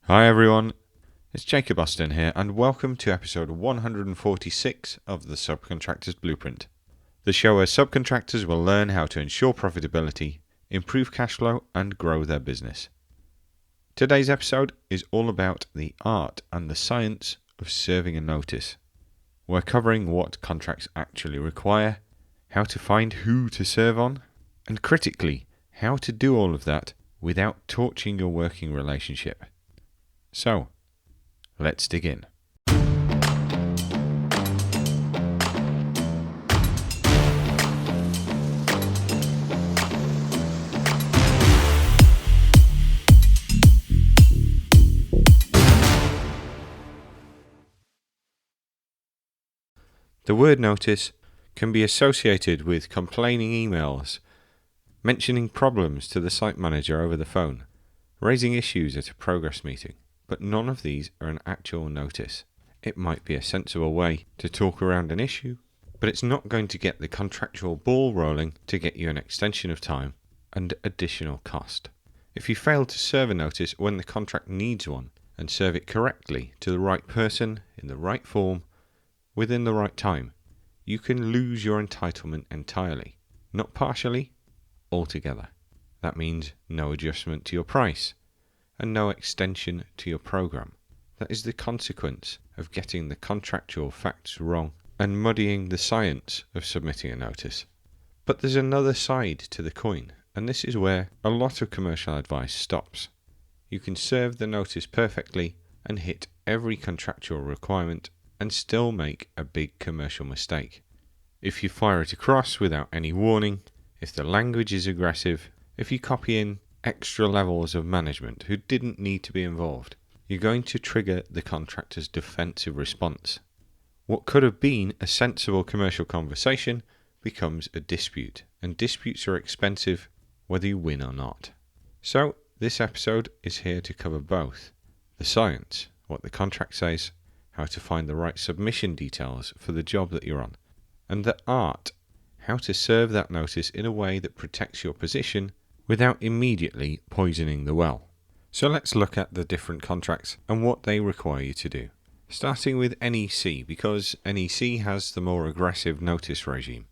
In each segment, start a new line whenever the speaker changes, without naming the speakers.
Hi everyone, it's Jacob Austin here and welcome to episode 146 of the Subcontractors Blueprint, the show where subcontractors will learn how to ensure profitability, improve cash flow and grow their business. Today's episode is all about the art and the science of serving a notice. We're covering what contracts actually require, how to find who to serve on, and critically, how to do all of that without torching your working relationship. So, let's dig in. The word notice can be associated with complaining emails, mentioning problems to the site manager over the phone, raising issues at a progress meeting. But none of these are an actual notice. It might be a sensible way to talk around an issue, but it's not going to get the contractual ball rolling to get you an extension of time and additional cost. If you fail to serve a notice when the contract needs one and serve it correctly to the right person in the right form within the right time, you can lose your entitlement entirely, not partially, altogether. That means no adjustment to your price and no extension to your program. That is the consequence of getting the contractual facts wrong and muddying the science of submitting a notice. But there's another side to the coin, and this is where a lot of commercial advice stops. You can serve the notice perfectly and hit every contractual requirement and still make a big commercial mistake. If you fire it across without any warning, if the language is aggressive, if you copy in extra levels of management who didn't need to be involved, you're going to trigger the contractor's defensive response. What could have been a sensible commercial conversation becomes a dispute, and disputes are expensive whether you win or not. So this episode is here to cover both the science, what the contract says, how to find the right submission details for the job that you're on, and the art, how to serve that notice in a way that protects your position without immediately poisoning the well. So let's look at the different contracts and what they require you to do. Starting with NEC, because NEC has the more aggressive notice regime,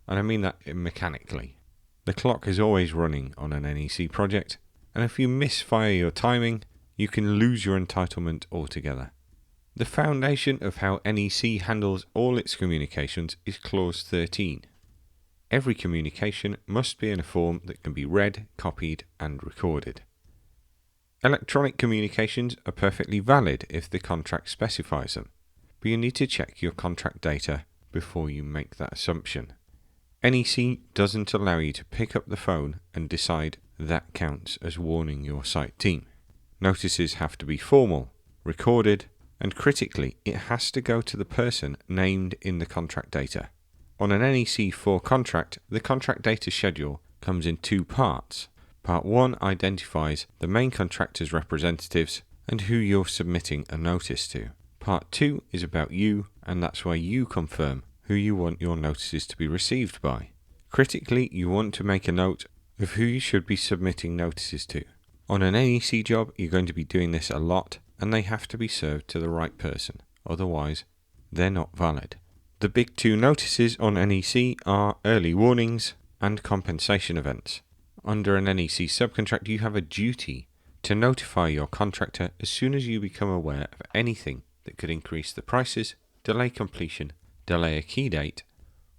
and I mean that mechanically. The clock is always running on an NEC project, and if you misfire your timing, you can lose your entitlement altogether. The foundation of how NEC handles all its communications is Clause 13. Every communication must be in a form that can be read, copied, and recorded. Electronic communications are perfectly valid if the contract specifies them, but you need to check your contract data before you make that assumption. NEC doesn't allow you to pick up the phone and decide that counts as warning your site team. Notices have to be formal, recorded, and critically, it has to go to the person named in the contract data. On an NEC 4 contract, the contract data schedule comes in two parts. Part 1 identifies the main contractor's representatives and who you're submitting a notice to. Part 2 is about you, and that's where you confirm who you want your notices to be received by. Critically, you want to make a note of who you should be submitting notices to. On an NEC job, you're going to be doing this a lot, and they have to be served to the right person. Otherwise, they're not valid. The big two notices on NEC are early warnings and compensation events. Under an NEC subcontract, you have a duty to notify your contractor as soon as you become aware of anything that could increase the prices, delay completion, delay a key date,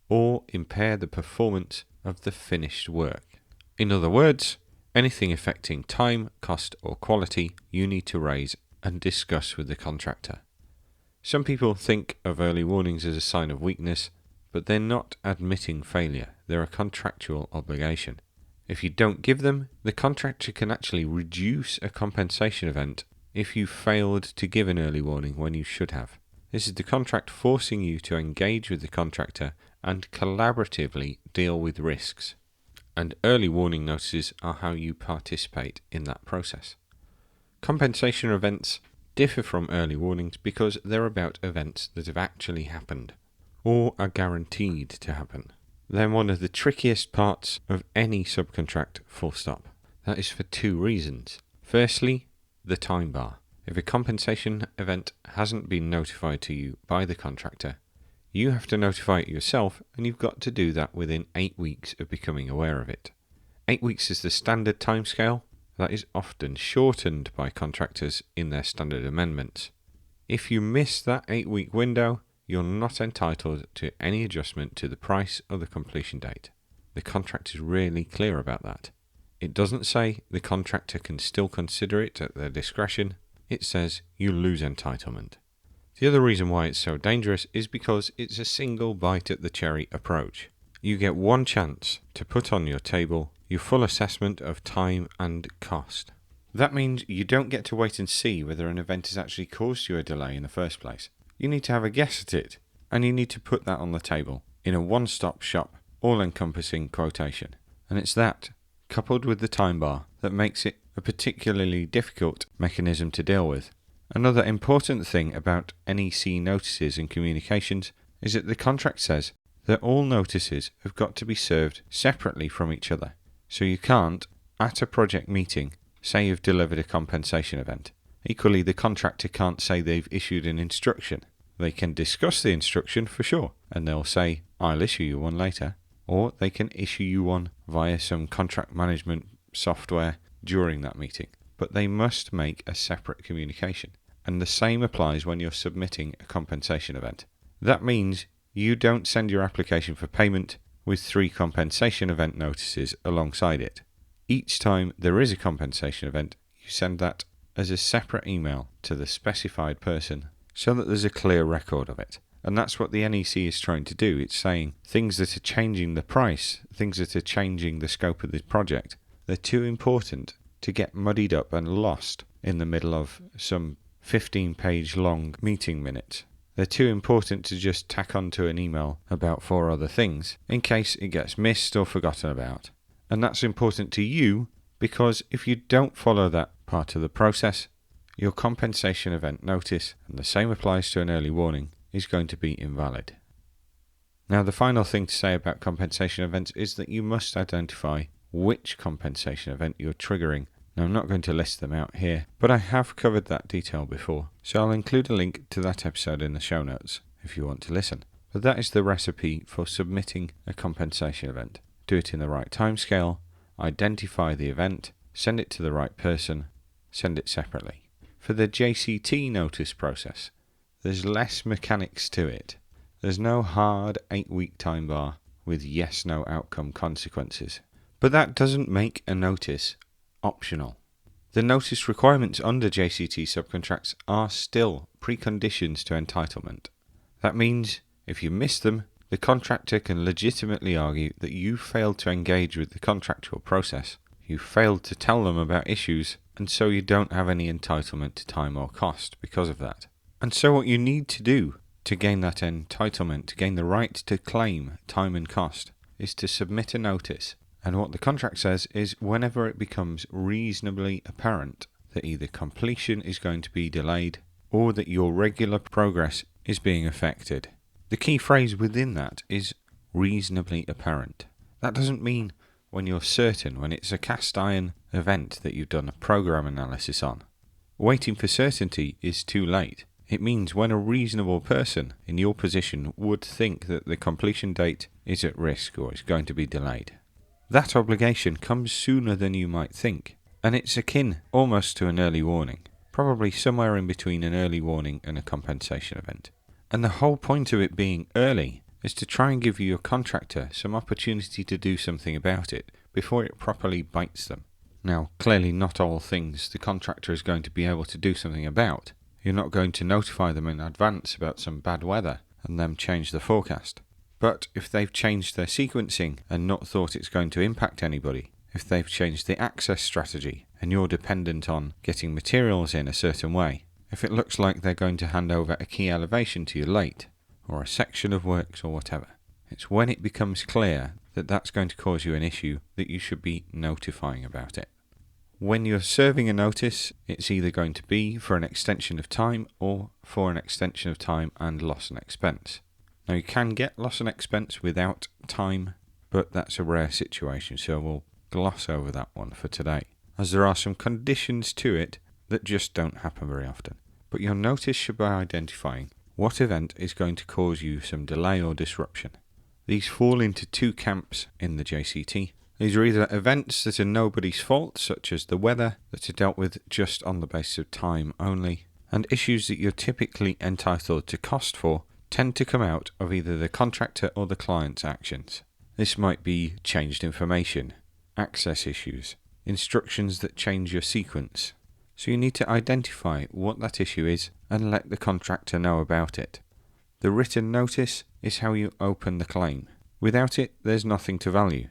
or impair the performance of the finished work. In other words, anything affecting time, cost, or quality you need to raise and discuss with the contractor. Some people think of early warnings as a sign of weakness, but they're not admitting failure. They're a contractual obligation. If you don't give them, the contractor can actually reduce a compensation event if you failed to give an early warning when you should have. This is the contract forcing you to engage with the contractor and collaboratively deal with risks. And early warning notices are how you participate in that process. Compensation events differ from early warnings because they're about events that have actually happened or are guaranteed to happen. They're one of the trickiest parts of any subcontract, full stop. That is for two reasons. Firstly, the time bar. If a compensation event hasn't been notified to you by the contractor, you have to notify it yourself, and you've got to do that within 8 weeks of becoming aware of it. 8 weeks is the standard timescale. That is often shortened by contractors in their standard amendments. If you miss that 8-week window, you're not entitled to any adjustment to the price or the completion date. The contract is really clear about that. It doesn't say the contractor can still consider it at their discretion. It says you lose entitlement. The other reason why it's so dangerous is because it's a single bite at the cherry approach. You get one chance to put on your table your full assessment of time and cost. That means you don't get to wait and see whether an event has actually caused you a delay in the first place. You need to have a guess at it, and you need to put that on the table in a one-stop shop, all-encompassing quotation. And it's that, coupled with the time bar, that makes it a particularly difficult mechanism to deal with. Another important thing about NEC notices and communications is that the contract says that all notices have got to be served separately from each other. So you can't, at a project meeting, say you've delivered a compensation event. Equally, the contractor can't say they've issued an instruction. They can discuss the instruction for sure, and they'll say, I'll issue you one later. Or they can issue you one via some contract management software during that meeting. But they must make a separate communication. And the same applies when you're submitting a compensation event. That means you don't send your application for payment with 3 compensation event notices alongside it. Each time there is a compensation event, you send that as a separate email to the specified person so that there's a clear record of it. And that's what the NEC is trying to do. It's saying things that are changing the price, things that are changing the scope of the project, they're too important to get muddied up and lost in the middle of some 15-page long meeting minutes. They're too important to just tack onto an email about 4 other things in case it gets missed or forgotten about. And that's important to you because if you don't follow that part of the process, your compensation event notice, and the same applies to an early warning, is going to be invalid. Now, the final thing to say about compensation events is that you must identify which compensation event you're triggering. Now, I'm not going to list them out here, but I have covered that detail before, so I'll include a link to that episode in the show notes if you want to listen. But that is the recipe for submitting a compensation event. Do it in the right timescale, identify the event, send it to the right person, send it separately. For the JCT notice process, there's less mechanics to it. There's no hard 8-week time bar with yes-no outcome consequences. But that doesn't make a notice optional. The notice requirements under JCT subcontracts are still preconditions to entitlement. That means if you miss them, the contractor can legitimately argue that you failed to engage with the contractual process, you failed to tell them about issues, and so you don't have any entitlement to time or cost because of that. And so what you need to do to gain that entitlement, to gain the right to claim time and cost, is to submit a notice. And what the contract says is whenever it becomes reasonably apparent that either completion is going to be delayed or that your regular progress is being affected. The key phrase within that is reasonably apparent. That doesn't mean when you're certain, when it's a cast iron event that you've done a program analysis on. Waiting for certainty is too late. It means when a reasonable person in your position would think that the completion date is at risk or is going to be delayed. That obligation comes sooner than you might think, and it's akin almost to an early warning, probably somewhere in between an early warning and a compensation event. And the whole point of it being early is to try and give your contractor some opportunity to do something about it before it properly bites them. Now, clearly not all things the contractor is going to be able to do something about. You're not going to notify them in advance about some bad weather and them change the forecast. But if they've changed their sequencing and not thought it's going to impact anybody, if they've changed the access strategy and you're dependent on getting materials in a certain way, if it looks like they're going to hand over a key elevation to you late, or a section of works or whatever, it's when it becomes clear that that's going to cause you an issue that you should be notifying about it. When you're serving a notice, it's either going to be for an extension of time or for an extension of time and loss and expense. Now, you can get loss and expense without time, but that's a rare situation, so we'll gloss over that one for today. As there are some conditions to it that just don't happen very often. But your notice should be identifying what event is going to cause you some delay or disruption. These fall into two camps in the JCT. These are either events that are nobody's fault, such as the weather, that are dealt with just on the basis of time only, and issues that you're typically entitled to cost for tend to come out of either the contractor or the client's actions. This might be changed information, access issues, instructions that change your sequence. So you need to identify what that issue is and let the contractor know about it. The written notice is how you open the claim. Without it, there's nothing to value.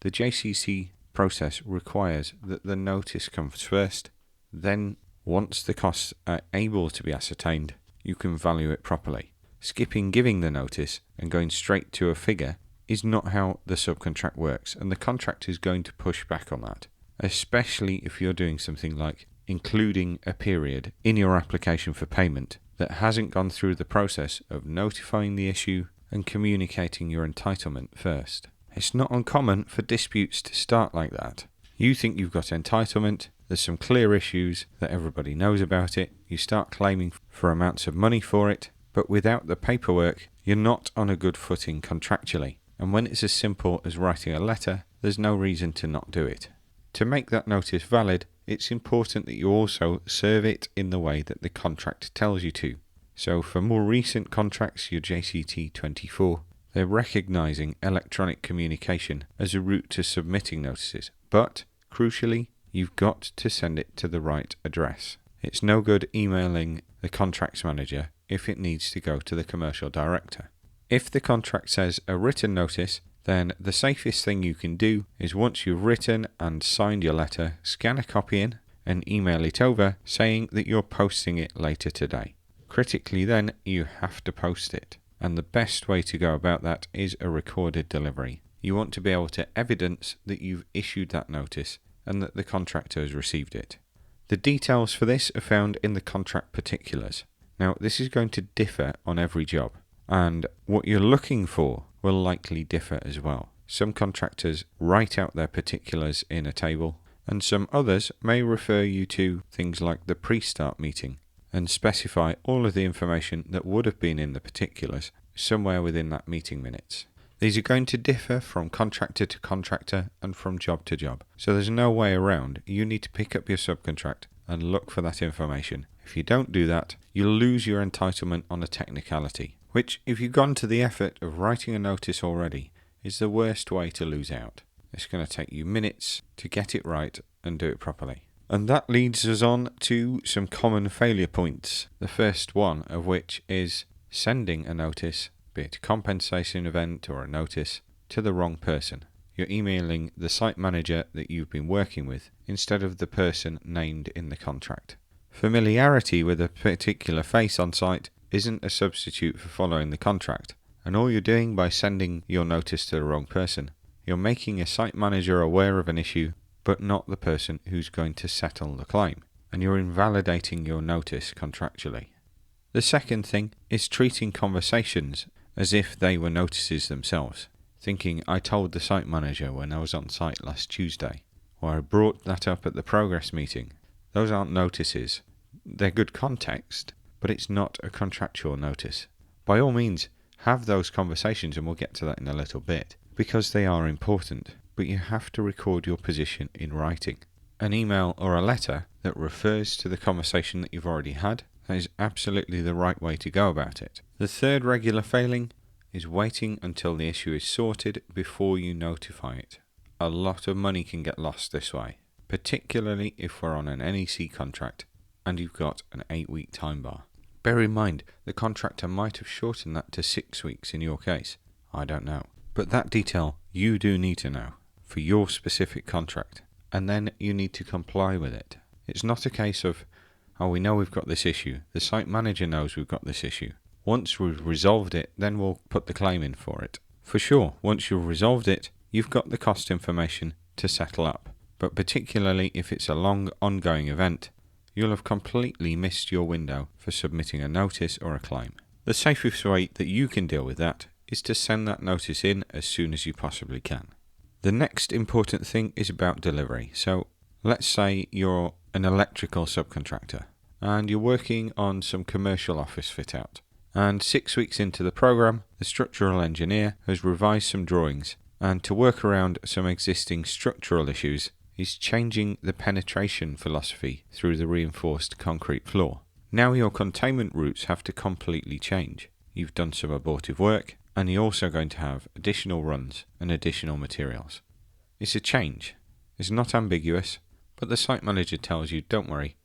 The JCT process requires that the notice comes first, then once the costs are able to be ascertained, you can value it properly. Skipping giving the notice and going straight to a figure is not how the subcontract works, and the contractor is going to push back on that, especially if you're doing something like including a period in your application for payment that hasn't gone through the process of notifying the issue and communicating your entitlement first. It's not uncommon for disputes to start like that. You think you've got entitlement, there's some clear issues that everybody knows about it, you start claiming for amounts of money for it, but without the paperwork, you're not on a good footing contractually. And when it's as simple as writing a letter, there's no reason to not do it. To make that notice valid, it's important that you also serve it in the way that the contract tells you to. So for more recent contracts, your JCT 24, they're recognising electronic communication as a route to submitting notices. But, crucially, you've got to send it to the right address. It's no good emailing the contracts manager if it needs to go to the commercial director. If the contract says a written notice, then the safest thing you can do is once you've written and signed your letter, scan a copy in and email it over saying that you're posting it later today. Critically then, you have to post it. And the best way to go about that is a recorded delivery. You want to be able to evidence that you've issued that notice and that the contractor has received it. The details for this are found in the contract particulars. Now, this is going to differ on every job, and what you're looking for will likely differ as well. Some contractors write out their particulars in a table, and some others may refer you to things like the pre-start meeting and specify all of the information that would have been in the particulars somewhere within that meeting minutes. These are going to differ from contractor to contractor and from job to job. So there's no way around. You need to pick up your subcontract and look for that information. If you don't do that, you'll lose your entitlement on a technicality, which, if you've gone to the effort of writing a notice already, is the worst way to lose out. It's going to take you minutes to get it right and do it properly. And that leads us on to some common failure points. The first one of which is sending a notice, be it a compensation event or a notice, to the wrong person. You're emailing the site manager that you've been working with instead of the person named in the contract. Familiarity with a particular face on site isn't a substitute for following the contract, and all you're doing by sending your notice to the wrong person, you're making a site manager aware of an issue, but not the person who's going to settle the claim, and you're invalidating your notice contractually. The second thing is treating conversations as if they were notices themselves, thinking I told the site manager when I was on site last Tuesday, or I brought that up at the progress meeting. Those aren't notices. They're good context, but it's not a contractual notice. By all means, have those conversations, and we'll get to that in a little bit, because they are important, but you have to record your position in writing. An email or a letter that refers to the conversation that you've already had, that is absolutely the right way to go about it. The third regular failing is waiting until the issue is sorted before you notify it. A lot of money can get lost this way, particularly if we're on an NEC contract and you've got an 8-week time bar. Bear in mind, the contractor might have shortened that to 6 weeks in your case. I don't know. But that detail you do need to know for your specific contract, and then you need to comply with it. It's not a case of, oh, we know we've got this issue. The site manager knows we've got this issue. Once we've resolved it, then we'll put the claim in for it. For sure, once you've resolved it, you've got the cost information to settle up. But particularly if it's a long, ongoing event, you'll have completely missed your window for submitting a notice or a claim. The safest way that you can deal with that is to send that notice in as soon as you possibly can. The next important thing is about delivery. So let's say you're an electrical subcontractor and you're working on some commercial office fit out. And 6 weeks into the program, the structural engineer has revised some drawings, and to work around some existing structural issues, he's changing the penetration philosophy through the reinforced concrete floor. Now your containment routes have to completely change. You've done some abortive work, and you're also going to have additional runs and additional materials. It's a change. It's not ambiguous, but the site manager tells you, don't worry,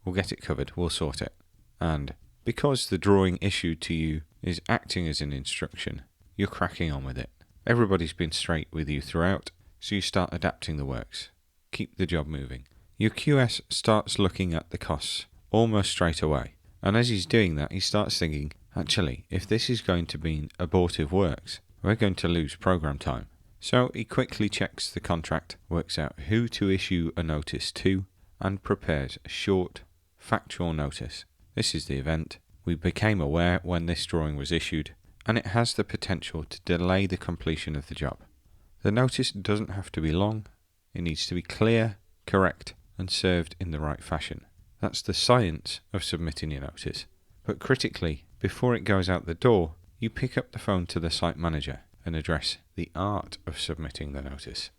we'll get it covered, we'll sort it. And because the drawing issued to you is acting as an instruction, you're cracking on with it. Everybody's been straight with you throughout, so you start adapting the works. Keep the job moving. Your QS starts looking at the costs almost straight away. And as he's doing that, he starts thinking, actually, if this is going to be abortive works, we're going to lose program time. So he quickly checks the contract, works out who to issue a notice to, and prepares a short, factual notice. This is the event. We became aware when this drawing was issued, and it has the potential to delay the completion of the job. The notice doesn't have to be long. It needs to be clear, correct, and served in the right fashion. That's the science of submitting your notice. But critically, before it goes out the door, you pick up the phone to the site manager and address the art of submitting the notice.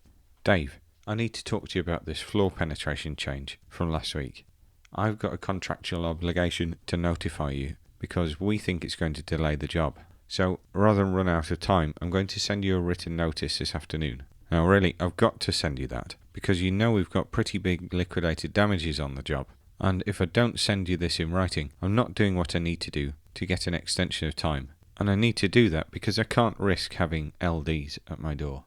Dave, I need to talk to you about this floor penetration change from last week. I've got a contractual obligation to notify you because we think it's going to delay the job. So rather than run out of time, I'm going to send you a written notice this afternoon. Now really, I've got to send you that because you know we've got pretty big liquidated damages on the job. And if I don't send you this in writing, I'm not doing what I need to do to get an extension of time. And I need to do that because I can't risk having LDs at my door.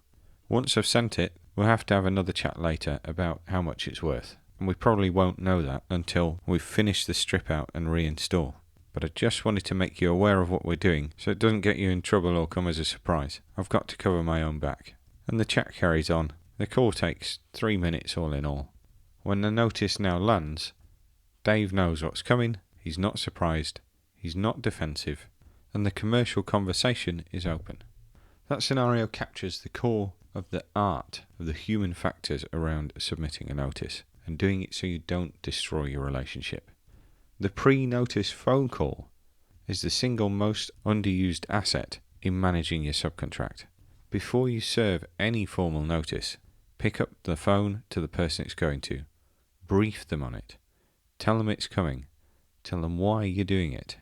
Once I've sent it, we'll have to have another chat later about how much it's worth. And we probably won't know that until we've finished the strip out and reinstall. But I just wanted to make you aware of what we're doing so it doesn't get you in trouble or come as a surprise. I've got to cover my own back. And the chat carries on. The call takes 3 minutes all in all. When the notice now lands, Dave knows what's coming, he's not surprised, he's not defensive, and the commercial conversation is open. That scenario captures the core of the art of the human factors around submitting a notice and doing it so you don't destroy your relationship. The pre-notice phone call is the single most underused asset in managing your subcontract. Before you serve any formal notice, pick up the phone to the person it's going to, brief them on it, tell them it's coming, tell them why you're doing it.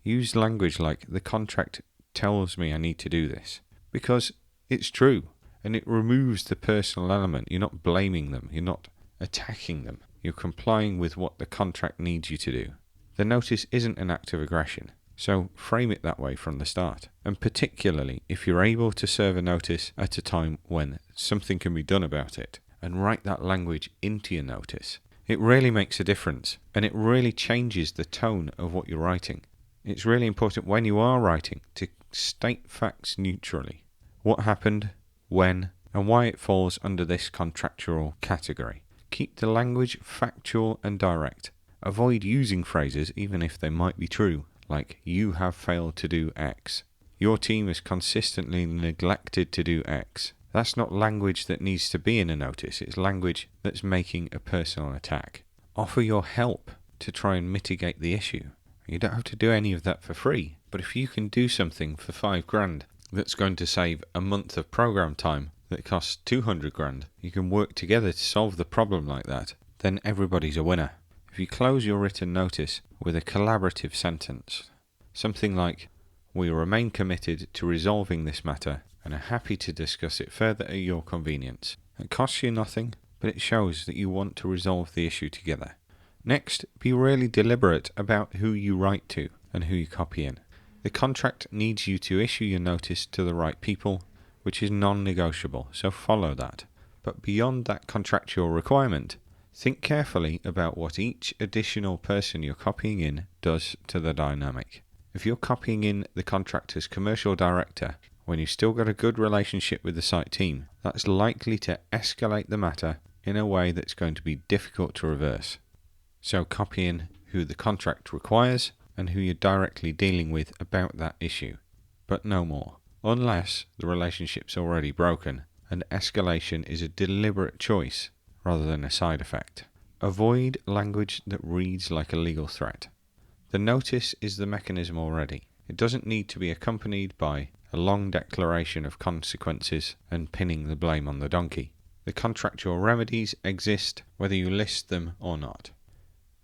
Use language like, the contract tells me I need to do this, because it's true, and it removes the personal element. You're not blaming them, you're not attacking them, you're complying with what the contract needs you to do. The notice isn't an act of aggression, so frame it that way from the start. And particularly if you're able to serve a notice at a time when something can be done about it, and write that language into your notice, it really makes a difference, and it really changes the tone of what you're writing. It's really important when you are writing to state facts neutrally. What happened, when, and why it falls under this contractual category. Keep the language factual and direct. Avoid using phrases even if they might be true, like, you have failed to do X. Your team has consistently neglected to do X. That's not language that needs to be in a notice, it's language that's making a personal attack. Offer your help to try and mitigate the issue. You don't have to do any of that for free, but if you can do something for $5,000 that's going to save a month of program time that costs $200,000, you can work together to solve the problem like that, then everybody's a winner. If you close your written notice with a collaborative sentence, something like, we remain committed to resolving this matter and are happy to discuss it further at your convenience. It costs you nothing, but it shows that you want to resolve the issue together. Next, be really deliberate about who you write to and who you copy in. The contract needs you to issue your notice to the right people, which is non-negotiable, so follow that. But beyond that contractual requirement, think carefully about what each additional person you're copying in does to the dynamic. If you're copying in the contractor's commercial director when you've still got a good relationship with the site team, that's likely to escalate the matter in a way that's going to be difficult to reverse. So copy in who the contract requires and who you're directly dealing with about that issue, but no more, unless the relationship's already broken and escalation is a deliberate choice rather than a side effect. Avoid language that reads like a legal threat. The notice is the mechanism already. It doesn't need to be accompanied by a long declaration of consequences and pinning the blame on the donkey. The contractual remedies exist whether you list them or not.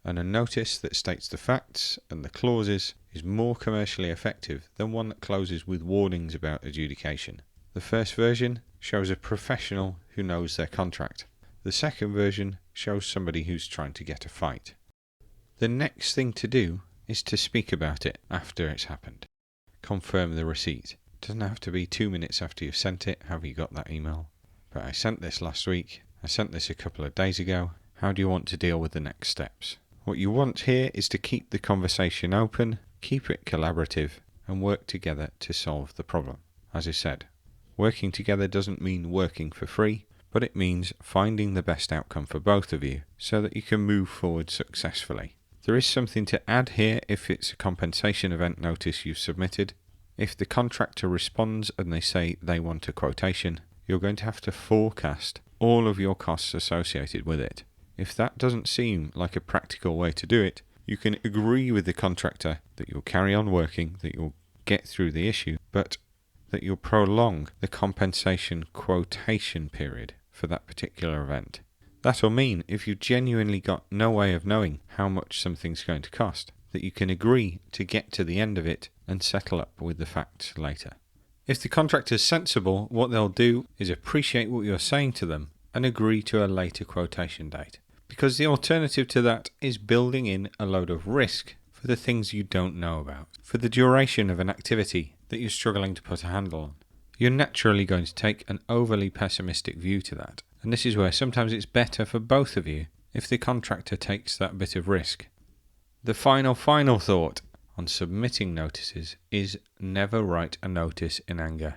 And a notice that states the facts and the clauses is more commercially effective than one that closes with warnings about adjudication. The first version shows a professional who knows their contract. The second version shows somebody who's trying to get a fight. The next thing to do is to speak about it after it's happened. Confirm the receipt. It doesn't have to be 2 minutes after you've sent it. Have you got that email? But I sent this last week. I sent this a couple of days ago. How do you want to deal with the next steps? What you want here is to keep the conversation open, keep it collaborative, and work together to solve the problem. As I said, working together doesn't mean working for free, but it means finding the best outcome for both of you so that you can move forward successfully. There is something to add here if it's a compensation event notice you've submitted. If the contractor responds and they say they want a quotation, you're going to have to forecast all of your costs associated with it. If that doesn't seem like a practical way to do it, you can agree with the contractor that you'll carry on working, that you'll get through the issue, but that you'll prolong the compensation quotation period for that particular event. That'll mean if you've genuinely got no way of knowing how much something's going to cost, that you can agree to get to the end of it and settle up with the facts later. If the contractor's sensible, what they'll do is appreciate what you're saying to them and agree to a later quotation date. Because the alternative to that is building in a load of risk for the things you don't know about, for the duration of an activity that you're struggling to put a handle on. You're naturally going to take an overly pessimistic view to that, and this is where sometimes it's better for both of you if the contractor takes that bit of risk. The final thought on submitting notices is never write a notice in anger.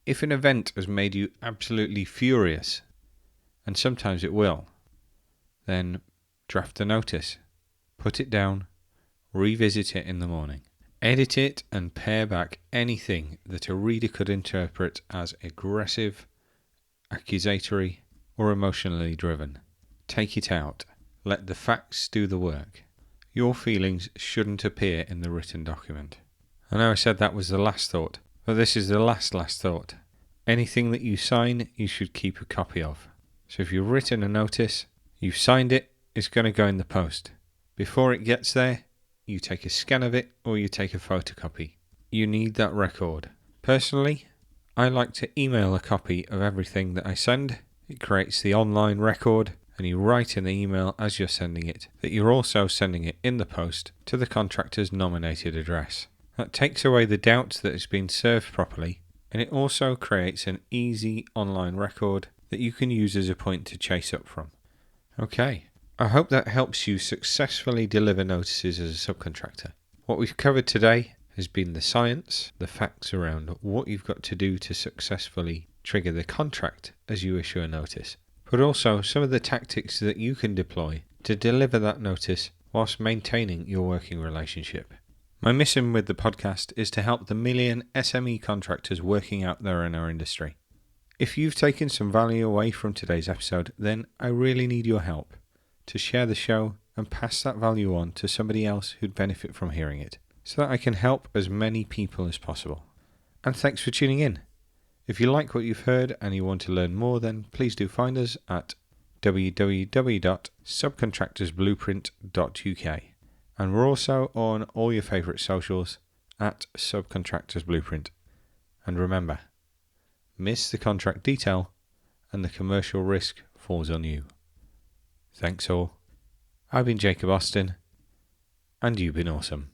If an event has made you absolutely furious, and sometimes it will, then draft the notice, put it down, revisit it in the morning. Edit it and pare back anything that a reader could interpret as aggressive, accusatory, or emotionally driven. Take it out. Let the facts do the work. Your feelings shouldn't appear in the written document. I know I said that was the last thought, but this is the last thought. Anything that you sign, you should keep a copy of. So if you've written a notice, you've signed it, it's going to go in the post. Before it gets there, you take a scan of it or you take a photocopy. You need that record. Personally, I like to email a copy of everything that I send. It creates the online record, and you write in the email as you're sending it that you're also sending it in the post to the contractor's nominated address. That takes away the doubt that it's been served properly, and it also creates an easy online record that you can use as a point to chase up from. Okay, I hope that helps you successfully deliver notices as a subcontractor. What we've covered today has been the science, the facts around what you've got to do to successfully trigger the contract as you issue a notice, but also some of the tactics that you can deploy to deliver that notice whilst maintaining your working relationship. My mission with the podcast is to help the million SME contractors working out there in our industry. If you've taken some value away from today's episode, then I really need your help to share the show and pass that value on to somebody else who'd benefit from hearing it, so that I can help as many people as possible. And thanks for tuning in. If you like what you've heard and you want to learn more, then please do find us at www.subcontractorsblueprint.uk. And we're also on all your favourite socials at Subcontractors Blueprint. And remember, miss the contract detail and the commercial risk falls on you. Thanks all. I've been Jacob Austin, and you've been awesome.